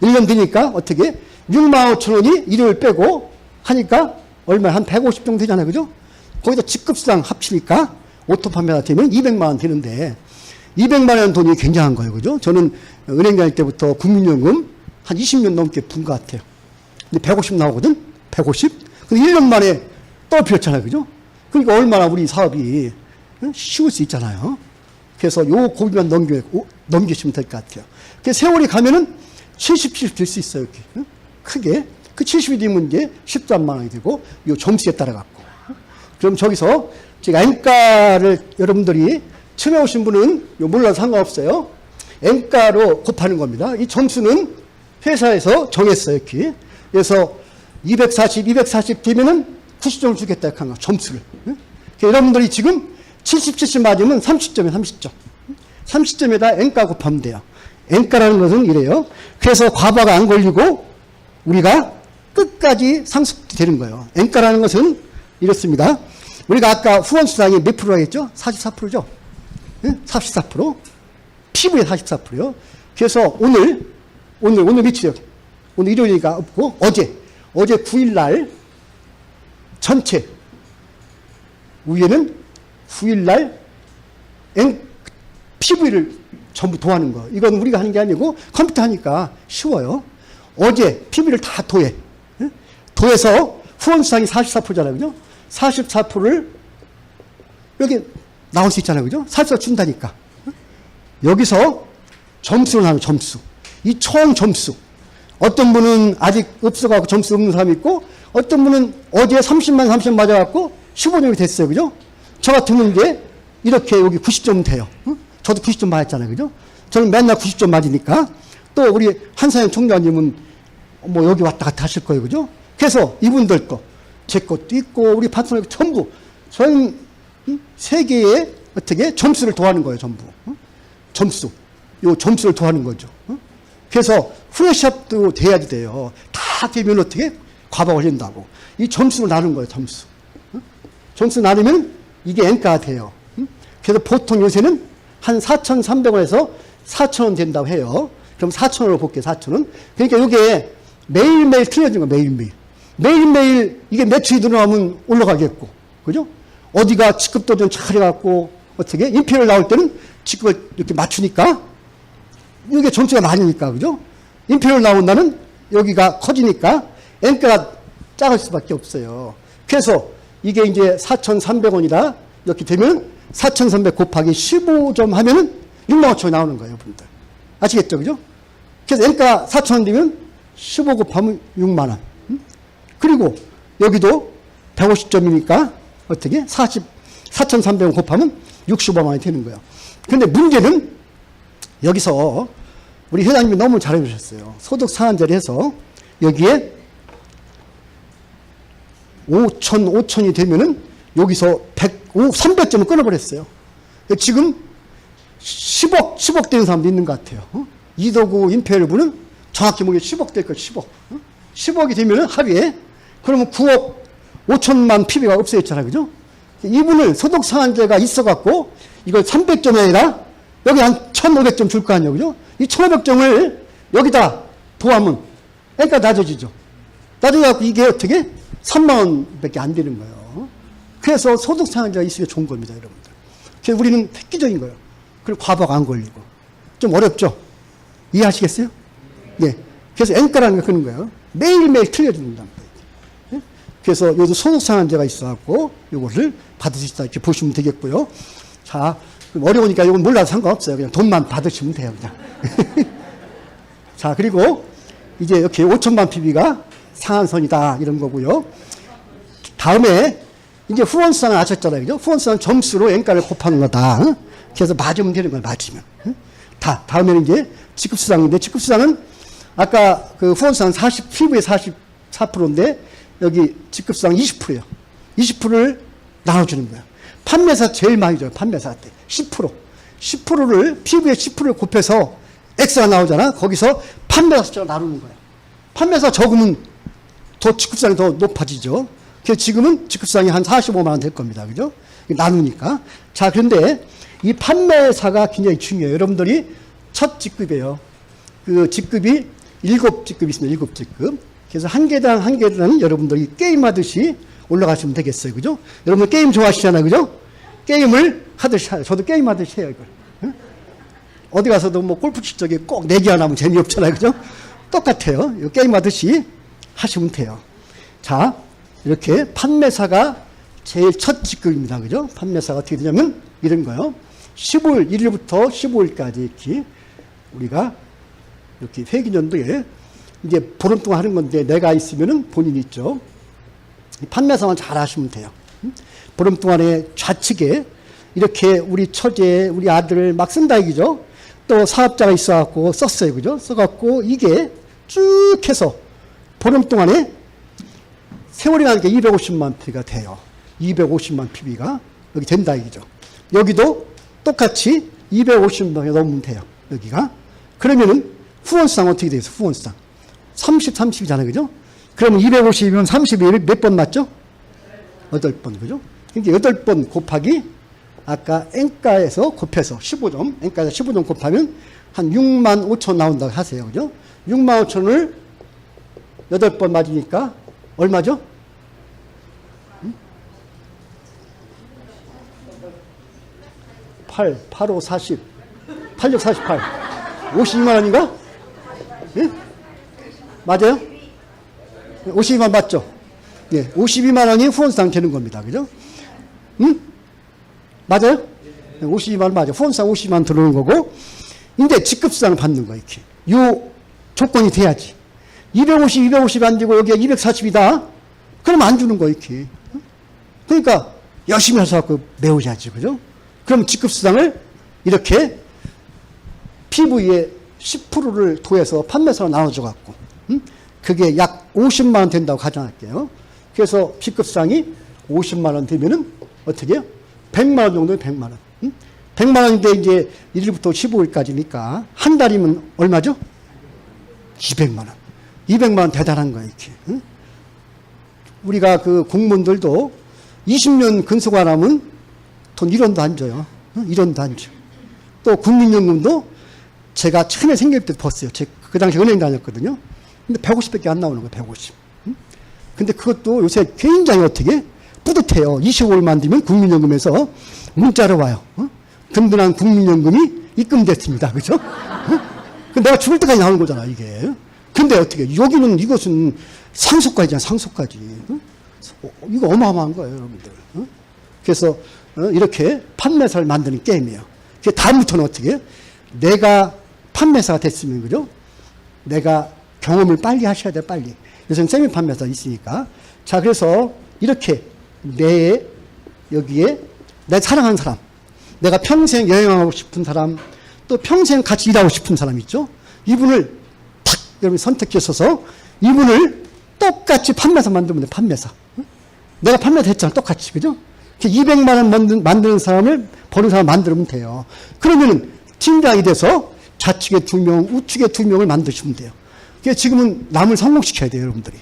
1년 되니까 어떻게 65,000원이 일요일 빼고 하니까 얼마 한 150 정도 되잖아요. 그죠? 거기다 직급수당 합치니까 오토 판매가 되면 200만 원 되는데 200만 원 돈이 굉장한 거예요. 그죠? 저는 은행 다닐 때부터 국민연금 한 20년 넘게 분 것 같아요. 근데 150 나오거든? 150? 근데 1년 만에 떨어뜨렸잖아요. 그죠? 그러니까 얼마나 우리 사업이 쉬울 수 있잖아요. 그래서 요 고비만 넘기시면 될 것 같아요. 그 세월이 가면은 70 될 수 있어요. 이렇게. 크게. 그 70이 되면 이제 13만 원이 되고, 요 점수에 따라 갖고. 그럼 저기서 제가 N가를 여러분들이 처음에 오신 분은 몰라도 상관없어요. N가로 곱하는 겁니다. 이 점수는 회사에서 정했어요. 이렇게. 그래서 240 되면은 90점을 주겠다. 한 거, 점수를. 여러분들이 지금 70 맞으면 30점에 30점. 30점에다 N가 곱하면 돼요. N가라는 것은 이래요. 그래서 과부하가 안 걸리고 우리가 끝까지 상속이 되는 거예요. N가라는 것은 이렇습니다. 우리가 아까 후원수당이 몇 프로라고 했죠? 44%죠? 44%. 피부에 44%요. 그래서 오늘 며칠이요? 오늘 일요일이니까 없고, 어제 9일날 전체, 위에는 9일날 PV를 전부 도하는 거. 이건 우리가 하는 게 아니고 컴퓨터 하니까 쉬워요. 어제 PV를 다 도해서 후원수당이 44%잖아요. 그죠? 44%를 여기 나올 수 있잖아요. 그죠? 44% 준다니까. 여기서 점수를 나누는 점수. 이 총 점수. 어떤 분은 아직 없어가고 점수 없는 사람이 있고, 어떤 분은 어제 30만 맞아갖고 15점이 됐어요. 그죠? 저 같은 경우는 이제 이렇게 여기 90점 돼요. 저도 90점 맞았잖아요. 그죠? 저는 맨날 90점 맞으니까. 또 우리 한사연 총장님은 뭐 여기 왔다 갔다 하실 거예요. 그죠? 그래서 이분들 거, 제 것도 있고, 우리 파트너 전부, 저는 세계에 어떻게 점수를 더하는 거예요. 전부. 점수. 요 점수를 더하는 거죠. 그래서 후레샵도 돼야지 돼요. 다 되면 어떻게? 과부하 걸린다고. 이 점수를 나눈 거예요. 점수. 점수 나누면 이게 N가가 돼요. 그래서 보통 요새는 한 4,300원에서 4,000원 된다고 해요. 그럼 4,000원으로 볼게요. 4,000원. 그러니까 이게 매일매일 틀려진 거예요. 매일매일. 매일매일 이게 매출이 늘어나면 올라가겠고, 그죠? 어디가 직급도 좀 잘해갖고, 어떻게? 인피를 나올 때는 직급을 이렇게 맞추니까, 이게 점수가 많으니까, 그죠? 인피를 나온다는 여기가 커지니까, N가가 작을 수밖에 없어요. 그래서 이게 이제 4,300원이다. 이렇게 되면 4,300 곱하기 15점 하면은 6만 5천원이 나오는 거예요, 분들. 아시겠죠? 그죠? 그래서 N가 4,000원 되면 15 곱하면 6만 원. 그리고 여기도 150점이니까 어떻게? 4,300원 곱하면 65만 원이 되는 거예요. 근데 문제는 여기서 우리 회장님이 너무 잘해 주셨어요. 소득 상한제를 해서 여기에 5,000이 되면은 여기서 300점을 끊어버렸어요. 지금 10억 되는 사람도 있는 것 같아요. 이도구 임페일부는 정확히 보면 10억 될 거예요, 10억. 10억이 되면은 하루에, 그러면 9억 5천만 PB가 없어졌잖아요, 그죠? 이분을 소득 상한제가 있어갖고, 이걸 300점이 아니라, 여기 한 1,500점 줄 거 아니에요, 그죠? 이 1,500점을 여기다 더하면, 그러니까 낮아지죠. 낮아져갖고 이게 어떻게? 3만 원밖에 안 되는 거예요. 그래서 소득 상한제가 있으면 좋은 겁니다, 여러분들. 그래서 우리는 획기적인 거예요. 그리고 과부하가 안 걸리고. 좀 어렵죠? 이해하시겠어요? 네. 그래서 N가라는 게 그런 거예요. 매일매일 틀려준단 말이에요. 그래서 여기도 소득 상한제가 있어갖고, 요거를 받으시다 이렇게 보시면 되겠고요. 자, 어려우니까 이건 몰라도 상관없어요. 그냥 돈만 받으시면 돼요, 그냥. 자, 그리고 이제 이렇게 5천만 PB가 상한선이다, 이런 거고요. 다음에 이제 후원수당을 아셨잖아요, 그죠? 후원수당은 점수로 N가를 곱하는 거다. 그래서 맞으면 되는 거예요, 맞으면. 다음에는 이제 직급수당인데, 직급수당은 아까 그 후원수당 피부의 44%인데, 여기 직급수당 20%예요. 20%를 나눠주는 거예요. 판매사 제일 많이 줘요, 판매사한테. 10%. 10%를, 피부의 10%를 곱해서 X가 나오잖아. 거기서 판매사 숫자를 나누는 거예요. 판매사 적으면 더 직급수당이 더 높아지죠. 그래서 지금은 직급수당이 한 45만 원 될 겁니다. 그죠? 나누니까. 자, 그런데 이 판매사가 굉장히 중요해요. 여러분들이 첫 직급이에요. 그 직급이 7직급이 있습니다. 7직급. 그래서 한 계단 한 계단은 여러분들이 게임하듯이 올라가시면 되겠어요. 그죠? 여러분 게임 좋아하시잖아요. 그죠? 게임을 하듯이 해요. 저도 게임하듯이 해요. 이걸. 응? 어디 가서도 뭐 골프 칠 적에 꼭 내기 안 하면 재미없잖아요. 그죠? 똑같아요. 게임하듯이 하시면 돼요. 자, 이렇게 판매사가 제일 첫 직급입니다. 그죠? 판매사가 어떻게 되냐면 이런 거요. 15일, 1일부터 15일까지 이렇게 우리가 이렇게 회기년도에 이제 보름 동안 하는 건데 내가 있으면은 본인이 있죠. 판매사만 잘 하시면 돼요. 보름 동안에 좌측에 이렇게 우리 처제, 우리 아들을 막 쓴다 얘기죠. 또 사업자가 있어갖고 썼어요. 그죠? 써갖고 이게 쭉 해서 보름 동안에 세월이 가니까 250만 PB가 돼요. 250만 PB가 여기 된다 얘기죠. 여기도 똑같이 250만에 넣으면 돼요. 여기가. 그러면은 후원수당 어떻게 되겠어요? 후원수당. 30이잖아요. 그죠? 그러면 250이면 30이 몇 번 맞죠? 8번. 그죠? 그러니까 8번 곱하기 아까 N가에서 곱해서 15점, N가에서 15점 곱하면 한 6만 5천 나온다고 하세요. 그죠? 6만 5천을 8번 맞으니까 얼마죠? 8, 8, 5, 40, 8, 6, 48. 52만 원인가? 예? 맞아요? 52만 맞죠? 예, 52만 원이 후원수당 되는 겁니다. 그죠? 응? 맞아요? 52만 원 맞아요. 후원수당 52만 원 들어오는 거고, 이제 직급수당을 받는 거예요. 이렇게. 요 조건이 돼야지. 250 안 되고 여기가 240이다? 그러면 안 주는 거예요. 이렇게. 그러니까 열심히 해서 갖고 메우자지. 그죠? 그럼 직급수당을 이렇게 PV에 10%를 더해서 판매사로 나눠줘 갖고, 그게 약 50만 원 된다고 가정할게요. 그래서 직급수당이 50만 원 되면은 어떻게 해요? 100만 원 정도면 100만 원. 100만 원인데 이제 1일부터 15일까지니까 한 달이면 얼마죠? 200만 원. 200만 원 대단한 거예요, 이렇게. 우리가 그 공무원들도 20년 근속 안 하면 돈 1원도 안 줘요. 1원도 안 줘. 또 국민연금도 제가 처음에 생길 때 벌었어요. 그 당시 은행 다녔거든요. 근데 150밖에 안 나오는 거예요, 150. 근데 그것도 요새 굉장히 어떻게 뿌듯해요. 25를 만들면 국민연금에서 문자로 와요. 든든한 국민연금이 입금됐습니다. 그죠? 내가 죽을 때까지 나오는 거잖아, 이게. 근데 어떻게, 여기는 이것은 상속까지잖아, 상속까지. 이거 어마어마한 거예요, 여러분들. 그래서 이렇게 판매사를 만드는 게임이에요. 다음부터는 어떻게? 내가 판매사가 됐으면, 그죠? 내가 경험을 빨리 하셔야 돼, 빨리. 요새는 세미 판매사 있으니까. 자, 그래서 이렇게 여기에 내 사랑하는 사람, 내가 평생 여행하고 싶은 사람, 또 평생 같이 일하고 싶은 사람 있죠? 이분을 탁 여러분이 선택하셔서 이분을 똑같이 판매사 만들면 돼, 판매사. 내가 판매사 했잖아, 똑같이. 그죠? 200만 원 만드는 사람을, 버는 사람 만들면 돼요. 그러면은 팀장이 돼서 좌측에 2명, 우측에 2명을 만드시면 돼요. 지금은 남을 성공시켜야 돼요, 여러분들이.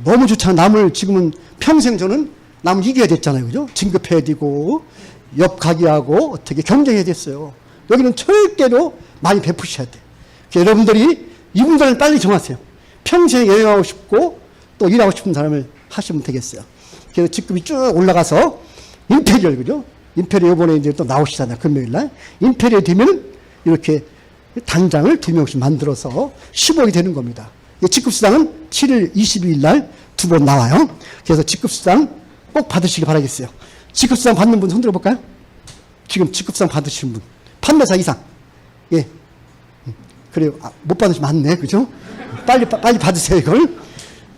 너무 좋잖아. 남을 지금은 평생 저는 남을 이겨야 됐잖아요. 그죠? 진급해야 되고, 옆 가기하고 어떻게 경쟁해야 됐어요. 여기는 절대로 많이 베푸셔야 돼. 여러분들이 이분들을 빨리 정하세요. 평생 여행하고 싶고, 또 일하고 싶은 사람을 하시면 되겠어요. 그래서 직급이 쭉 올라가서, 임페리얼, 그죠? 임페리얼 이번에 이제 또 나오시잖아요. 금요일 날. 임페리얼 되면 이렇게 단장을 2명씩 만들어서 10억이 되는 겁니다. 직급수당은 7일 22일 날 2번 나와요. 그래서 직급수당 꼭 받으시기 바라겠어요. 직급수당 받는 분 손들어 볼까요? 지금 직급수당 받으시는 분. 판매사 이상. 예. 그래요. 못 받으시면 안 돼. 그죠? 빨리 받으세요, 이걸.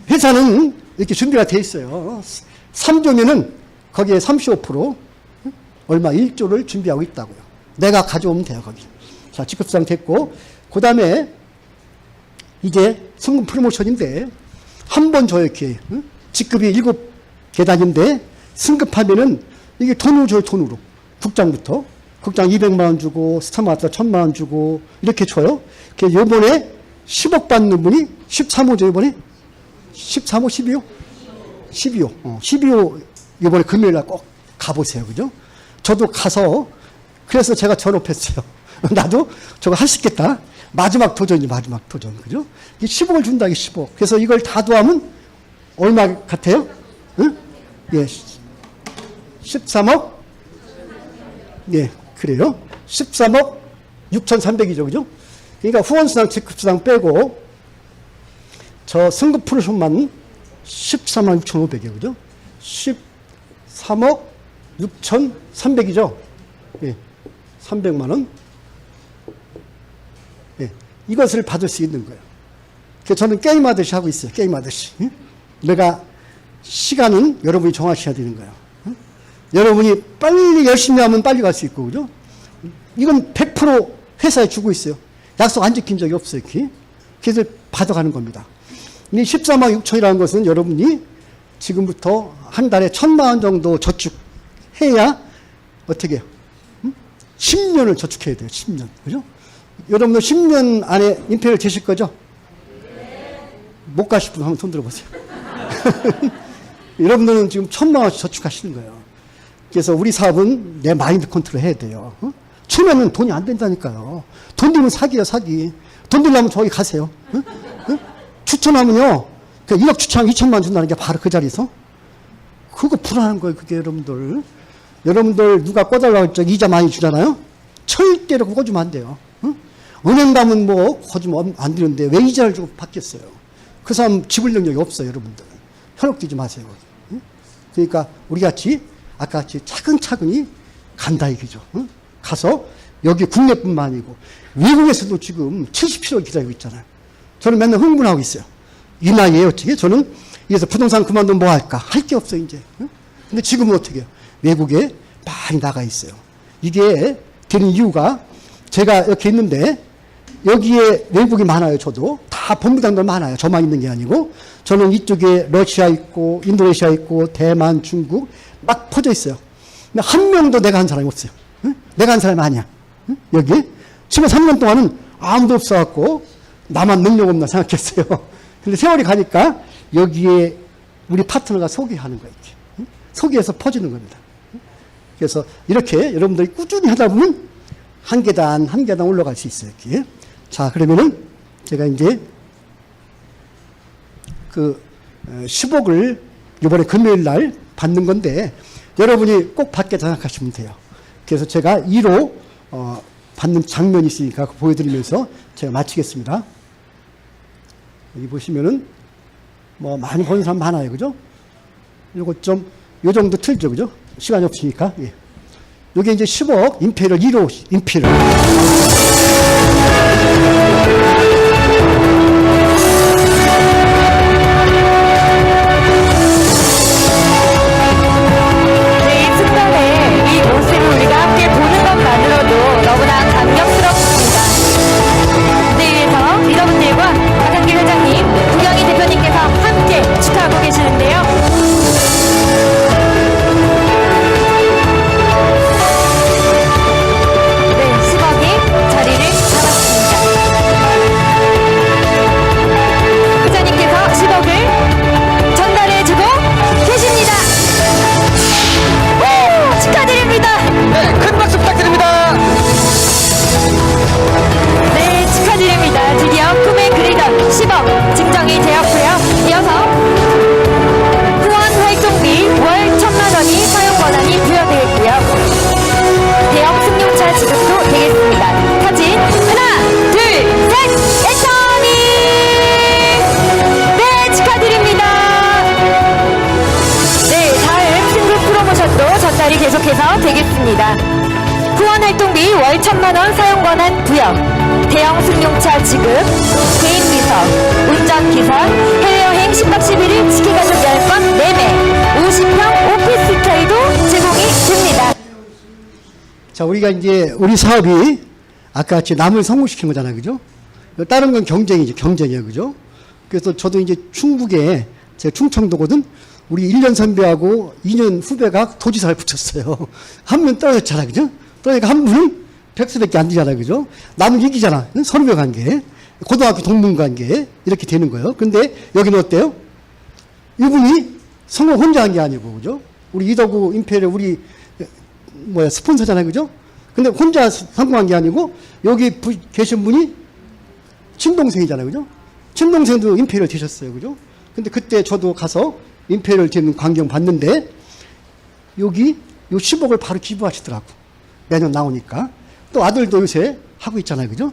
회사는 이렇게 준비가 돼 있어요. 3조면은 거기에 35% 얼마 1조를 준비하고 있다고요. 내가 가져오면 돼요, 거기. 자, 직급수당 됐고, 그 다음에 이제 성금 프로모션인데, 한 번 줘요, 이렇게. 직급이 7계단인데, 승급하면은 이게 돈으로 줘요, 돈으로. 국장부터. 국장 200만원 주고, 스타마스터 1000만원 주고, 이렇게 줘요. 그래서 요번에 10억 받는 분이 13호죠, 요번에? 13호, 12호? 12호. 12호, 요번에 금요일 날 꼭 가보세요, 그죠? 저도 가서, 그래서 제가 전업했어요. 나도 저거 할 수 있겠다. 마지막 도전이지, 마지막 도전. 그죠? 이게 10억을 준다, 이게 10억. 그래서 이걸 다 더하면 얼마 같아요? 응? 예. 13억? 예, 그래요. 13억 6,300이죠, 그죠? 그러니까 후원수당, 직급수당 빼고, 저 승급 프로션만 13만 6,500이에요, 그죠? 13억 6,300이죠? 예. 300만원. 예, 이것을 받을 수 있는 거예요. 그래서 저는 게임하듯이 하고 있어요. 게임하듯이. 내가 시간은 여러분이 정하셔야 되는 거예요. 여러분이 빨리 열심히 하면 빨리 갈 수 있고, 그죠? 이건 100% 회사에 주고 있어요. 약속 안 지킨 적이 없어요. 이렇게. 그래서 받아가는 겁니다. 이 14만 6천이라는 것은 여러분이 지금부터 한 달에 1,000만 원 정도 저축해야 어떻게 해요? 10년을 저축해야 돼요. 10년. 그죠? 여러분들 10년 안에 임페리얼 되실 거죠? 못 가실 분 한번 손 들어보세요. 여러분들은 지금 1,000만 원씩 저축하시는 거예요. 그래서 우리 사업은 내 마인드 컨트롤 해야 돼요. 처음에는 돈이 안 된다니까요. 돈 들면 사기예요, 사기. 돈 들려면 저기 가세요. 추천하면요. 1억 추천하면 2천만 원 준다는 게 바로 그 자리에서. 그거 불안한 거예요, 그게 여러분들. 여러분들 누가 꺼달라고 했죠? 이자 많이 주잖아요? 절대로 그거 주면 안 돼요. 은행 가면 뭐, 그거 주면 안 되는데 왜 이자를 주고 받겠어요? 그 사람 지불 능력이 없어요, 여러분들. 현혹되지 마세요. 그러니까 우리 같이, 아까 같이 차근차근히 간다 이거죠. 가서 여기 국내뿐만 아니고 외국에서도 지금 70km 기다리고 있잖아요. 저는 맨날 흥분하고 있어요. 이 나이에 어떻게? 저는 여기서 부동산 그만두면 뭐 할까? 할 게 없어요, 이제. 근데 지금은 어떻게 해요? 외국에 많이 나가 있어요. 이게 되는 이유가 제가 이렇게 있는데 여기에 외국이 많아요. 저도 다 본부장들 많아요. 저만 있는 게 아니고 저는 이쪽에 러시아 있고 인도네시아 있고 대만, 중국 막 퍼져 있어요. 근데 한 명도 내가 한 사람이 없어요. 내가 한 사람이 아니야. 여기 지금 3년 동안은 아무도 없어갖고 나만 능력 없나 생각했어요. 근데 세월이 가니까 여기에 우리 파트너가 소개하는 거예요. 소개해서 퍼지는 겁니다. 그래서 이렇게 여러분들이 꾸준히 하다 보면 한 계단 한 계단 올라갈 수 있어요. 이렇게. 자, 그러면은 제가 이제 그 10억을 이번에 금요일 날 받는 건데 여러분이 꼭 받겠다 생각하시면 돼요. 그래서 제가 2로 받는 장면이 있으니까 보여드리면서 제가 마치겠습니다. 여기 보시면은 뭐 많이 보는 사람 많아요, 그죠? 요거 좀 요 정도 틀죠, 그죠? 시간이 없으니까. 예. 요게 이제 10억 임페리얼 2로 임페리얼. 계속해서 되겠습니다. 후원활동비 월 1,000만원 사용권한 부여, 대형 승용차 지급, 개인 비서, 운전기선, 해외여행 10박 11일 치킨가족 10건 매매, 50평 오피스텔도 제공이 됩니다. 자, 우리가 이제 우리 사업이 아까 같이 남을 성공시킨 거잖아요, 그죠? 다른 건 경쟁이죠, 경쟁이에요, 그죠? 그래서 저도 이제 충북에, 제가 충청도거든. 우리 1년 선배하고 2년 후배가 도지사를 붙였어요. 한 분 떨어졌잖아, 그죠? 떨어지니까 한 분은 100수밖에 안 되잖아, 그죠? 남은 이기잖아. 선후배 관계, 고등학교 동문 관계, 이렇게 되는 거예요. 근데 여기는 어때요? 이분이 성공 혼자 한 게 아니고, 그죠? 우리 이덕우 임페리얼 우리, 스폰서잖아요, 그죠? 근데 혼자 성공한 게 아니고, 여기 계신 분이 친동생이잖아요, 그죠? 친동생도 임페리얼 되셨어요, 그죠? 근데 그때 저도 가서 임페리얼 되는 광경 봤는데 여기 요 10억을 바로 기부하시더라고. 매년 나오니까. 또 아들도 요새 하고 있잖아요, 그죠?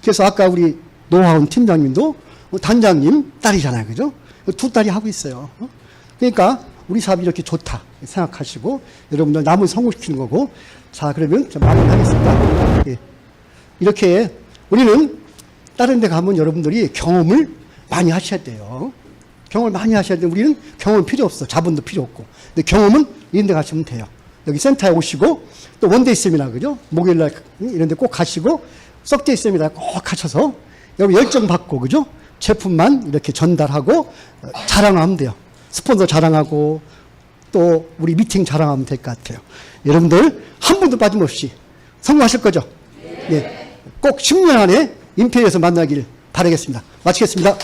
그래서 아까 우리 노하운 팀장님도 단장님 딸이잖아요, 그죠? 두 딸이 하고 있어요. 그러니까 우리 사업이 이렇게 좋다 생각하시고 여러분들 남을 성공시키는 거고. 자, 그러면 좀 마무리하겠습니다. 예. 이렇게 우리는 다른 데 가면 여러분들이 경험을 많이 하셔야 돼요. 경험을 많이 하셔야 돼요. 우리는 경험 필요 없어. 자본도 필요 없고. 근데 경험은 이런 데 가시면 돼요. 여기 센터에 오시고 또 원데이 세미나, 그죠? 목요일날 이런 데 꼭 가시고 썩데이 세미나 꼭 가셔서 여러분 열정 받고, 그죠? 제품만 이렇게 전달하고 자랑하면 돼요. 스폰서 자랑하고 또 우리 미팅 자랑하면 될 것 같아요. 여러분들 한 분도 빠짐없이 성공하실 거죠? 네. 꼭 10년 안에 임페리얼에서 만나길 바라겠습니다. 마치겠습니다.